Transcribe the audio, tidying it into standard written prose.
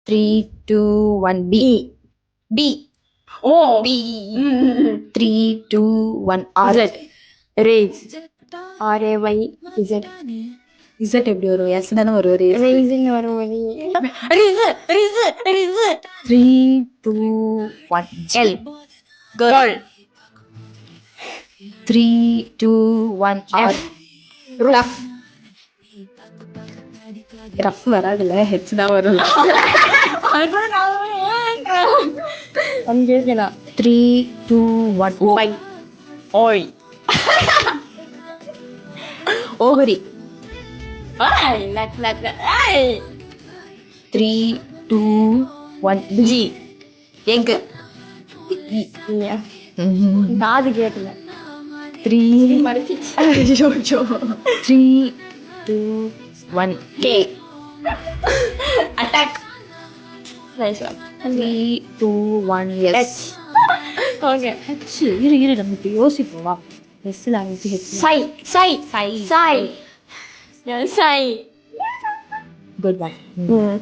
3, 2, 1, B. B. ஓ B. ம் 3, 2, 1, R. Z race RAY Z Z எப்படி வரும்? S தானே வரும். ரேஸ். ரேஸ்ன்னு வரும் வழி ரிஸ் 3, 2, 1, L. Girl 3, 2, 1, R. Rough rough வராதுல்ல, ஹெச் தான் வரும். அங்கே 3, 2, 1, ஓ Y. ஓய் ஓஹரி. ஐய் லக் ஐய் 3, 2, 1, ஜி எக். இல்லையா காது கேட்கல 3, மறைச்சிச்சு 3, 2, 1, K. Attack nice 3, 2, 1, S. Okay H. இரு நமக்கு யோசிப்போம் வா. எஸ்ல ஆரம்பிச்சு ஹெச். சை சை சை. சை சை குட் ஒன். ம்